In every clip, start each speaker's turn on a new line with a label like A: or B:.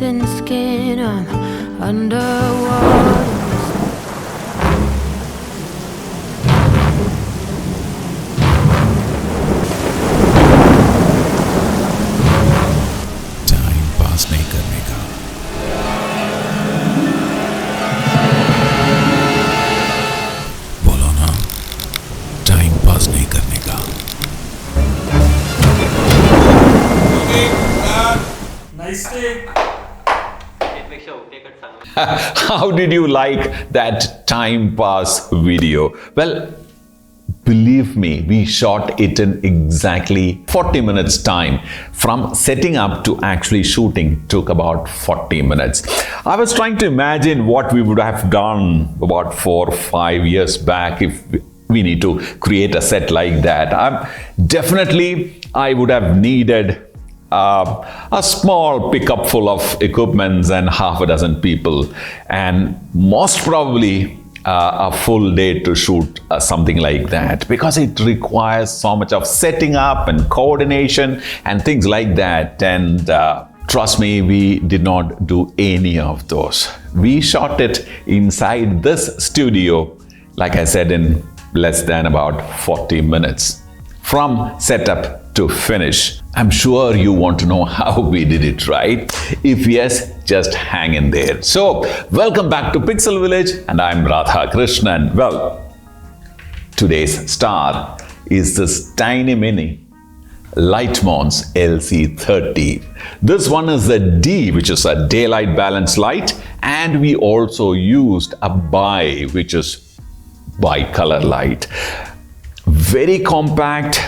A: thin skin, I'm underwater.
B: Time pass नहीं करने का, बोलो ना, टाइम पास नहीं करने का.
C: Nice take.
B: How did you like that time pass video? Well, believe me, we shot it in exactly 40 minutes time. From setting up to actually shooting took about 40 minutes. I was trying to imagine what we would have done about 4 or 5 years back if we need to create a set like that. I would have needed a small pickup full of equipments and half a dozen people, and most probably a full day to shoot something like that, because it requires so much of setting up and coordination and things like that. And trust me, we did not do any of those. We shot it inside this studio, like I said, in less than about 40 minutes. From setup to finish. I'm sure you want to know how we did it, right? If yes, just hang in there. So, welcome back to Pixel Viilage, and I'm Radha Krishnan. Well, today's star is this tiny mini Litemons LC30. This one is a D, which is a daylight balance light, and we also used a Bi, which is bicolor light. Very compact.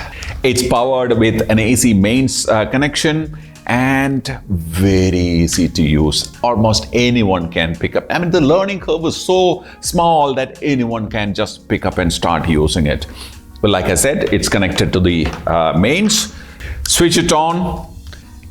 B: It's powered with an AC mains connection and very easy to use. Almost anyone can pick up. I mean, the learning curve is so small that anyone can just pick up and start using it. But like I said, it's connected to the mains. Switch it on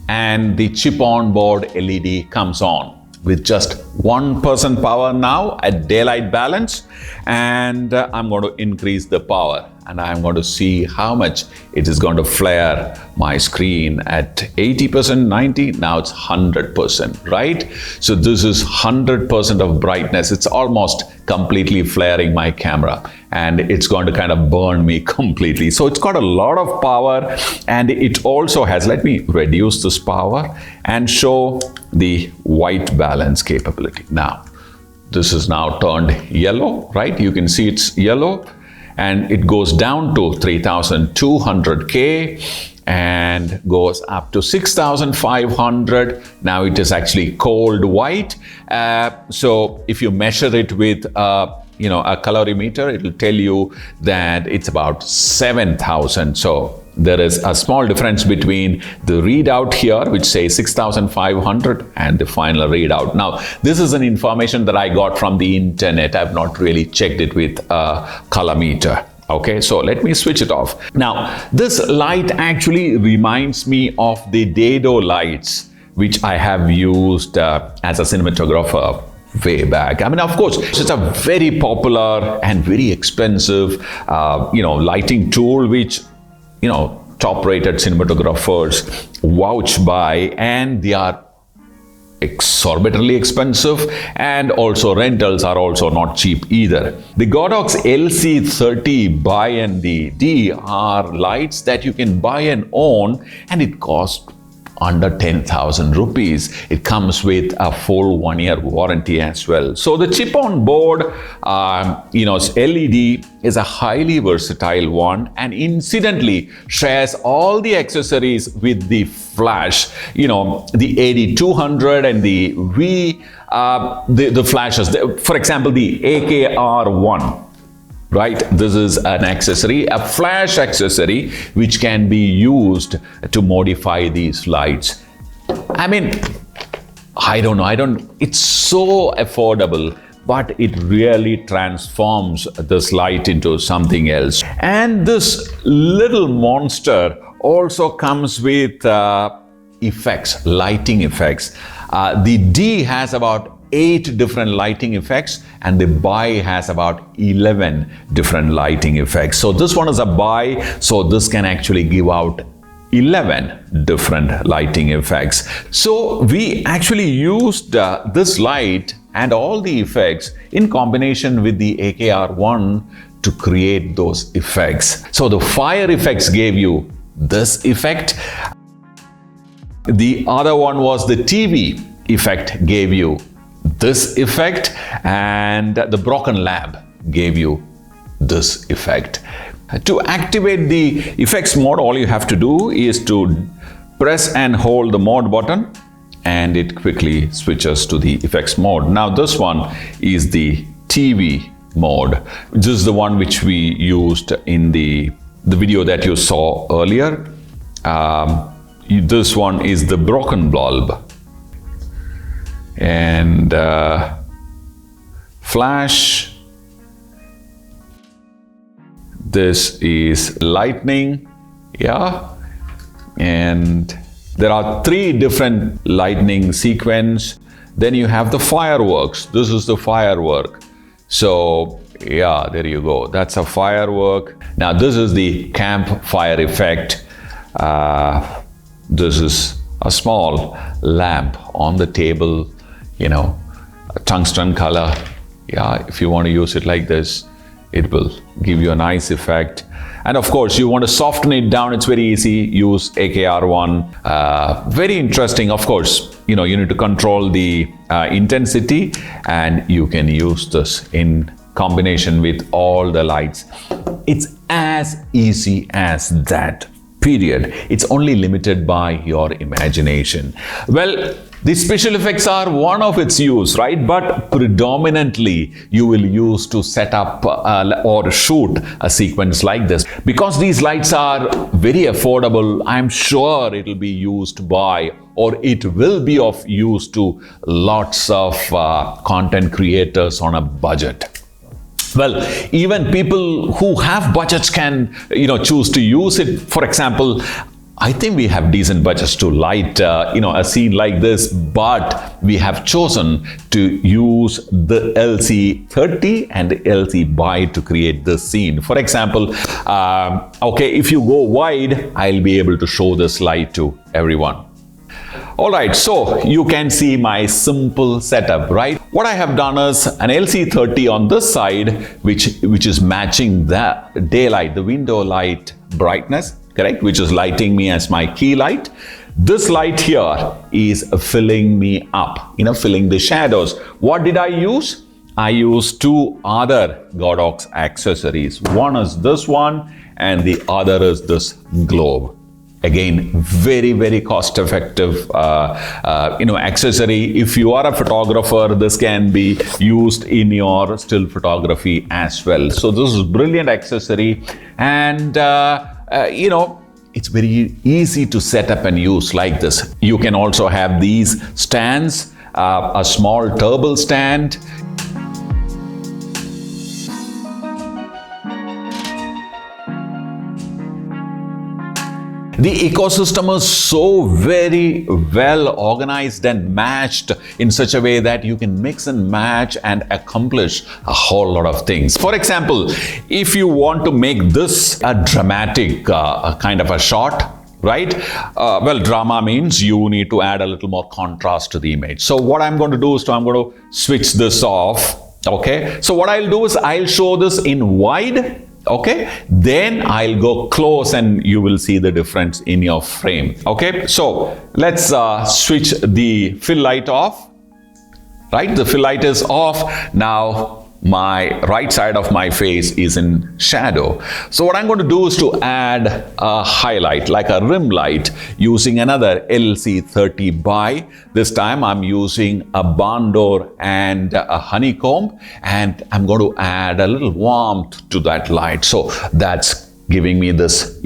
B: and the chip on board LED comes on with just 1% power now at daylight balance. And I'm going to increase the power, and I'm going to see how much it is going to flare my screen at 80%, 90, now it's 100%, right? So this is 100% of brightness. It's almost completely flaring my camera, and it's going to kind of burn me completely. So it's got a lot of power, and it also has, let me reduce this power and show the white balance capability. Now, this is now turned yellow, right? You can see it's yellow, and it goes down to 3200K and goes up to 6500. Now it is actually cold white. So if you measure it with a colorimeter, it will tell you that it's about 7000. So there is a small difference between the readout here, which says 6500, and the final readout. Now, this is an information that I got from the internet. I've not really checked it with a color meter. Okay, so let me switch it off. Now, this light actually reminds me of the dado lights, which I have used as a cinematographer way back. I mean, of course, it's a very popular and very expensive, lighting tool, which top-rated cinematographers vouch by, and they are exorbitantly expensive, and also rentals are also not cheap either. The Godox LC30Bi and the D are lights that you can buy and own, and it costs under 10,000 rupees. It comes with a full 1-year warranty as well. So the chip on board, LED is a highly versatile one, and incidentally shares all the accessories with the flash. The AD200 and the the flashes. For example, the AKR1. Right, this is an accessory, a flash accessory, which can be used to modify these lights. I mean, it's so affordable, but it really transforms this light into something else. And this little monster also comes with effects, lighting effects. The D has about 8 different lighting effects, and the Bi has about 11 different lighting effects. So this one is a Bi, so this can actually give out 11 different lighting effects. So we actually used this light and all the effects in combination with the AKR1 to create those effects. So the fire effects gave you this effect. The other one was the TV effect gave you this effect, and the broken lamp gave you this effect. To activate the effects mode, all you have to do is to press and hold the mode button and it quickly switches to the effects mode. Now this one is the TV mode. This is the one which we used in the video that you saw earlier. This one is the broken bulb. And flash. This is lightning, yeah, and there are 3 different lightning sequence. Then you have the fireworks. This is the firework. So yeah, there you go. That's a firework. Now this is the campfire effect. This is a small lamp on the table, you know, a tungsten color. Yeah, if you want to use it like this, it will give you a nice effect. And of course, you want to soften it down. It's very easy. Use AKR1. Very interesting. Of course, you know, you need to control the intensity, and you can use this in combination with all the lights. It's as easy as that. Period. It's only limited by your imagination. Well, the special effects are one of its use, right? But predominantly you will use to set up or shoot a sequence like this. Because these lights are very affordable, I'm sure it will be used by, or it will be of use to lots of content creators on a budget. Well, even people who have budgets can, you know, choose to use it. For example, I think we have decent budgets to light, a scene like this, but we have chosen to use the LC30 and the LC-Bi to create this scene. For example, okay, if you go wide, I'll be able to show this light to everyone. Alright, so you can see my simple setup, right? What I have done is an LC30 on this side, which is matching the daylight, the window light brightness, correct? Which is lighting me as my key light. This light here is filling me up, filling the shadows. What did I use? I used 2 other Godox accessories. One is this one and the other is this globe. Again, very, very cost-effective, accessory. If you are a photographer, this can be used in your still photography as well. So this is brilliant accessory, and it's very easy to set up and use like this. You can also have these stands, a small table stand. The ecosystem is so very well organized and matched in such a way that you can mix and match and accomplish a whole lot of things. For example, if you want to make this a dramatic kind of a shot, right? Drama means you need to add a little more contrast to the image. So what I'm going to do is I'm going to switch this off. Okay. So what I'll do is I'll show this in wide. Okay, then I'll go close and you will see the difference in your frame. Okay, so let's switch the fill light off. Right, the fill light is off. Now my right side of my face is in shadow. So what I'm going to do is to add a highlight, like a rim light, using another LC30Bi. This time I'm using a barn door and a honeycomb, and I'm going to add a little warmth to that light. So that's giving me this,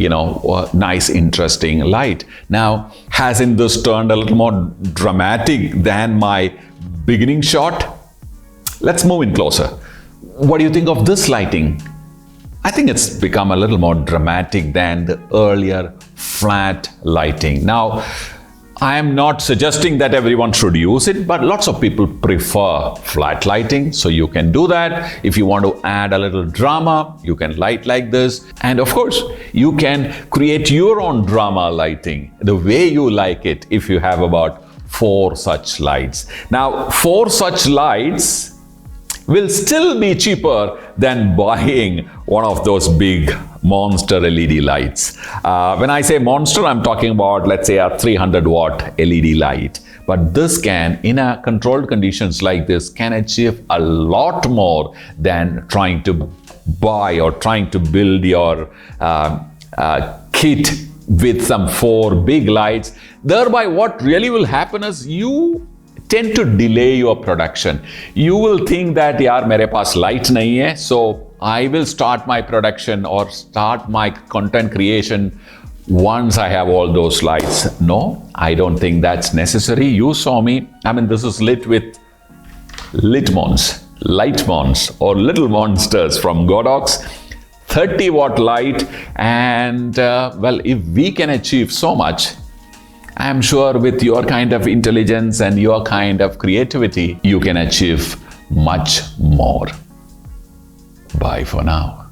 B: nice, interesting light. Now, hasn't this turned a little more dramatic than my beginning shot? Let's move in closer. What do you think of this lighting? I think it's become a little more dramatic than the earlier flat lighting. Now, I am not suggesting that everyone should use it, but lots of people prefer flat lighting. So you can do that. If you want to add a little drama, you can light like this. And of course, you can create your own drama lighting the way you like it if you have about 4 such lights. Now, 4 such lights will still be cheaper than buying one of those big monster LED lights. When I say monster, I'm talking about, let's say, a 300 watt LED light. But this can, in a controlled conditions like this, can achieve a lot more than trying to buy or trying to build your kit with some 4 big lights. Thereby, what really will happen is you tend to delay your production. You will think that yaar mere paas light nahi hai, so I will start my production or start my content creation once I have all those lights. No, I don't think that's necessary. You saw me. I mean, this is lit with Litemons or little monsters from Godox. 30 watt light, and well, if we can achieve so much, I am sure with your kind of intelligence and your kind of creativity, you can achieve much more. Bye for now.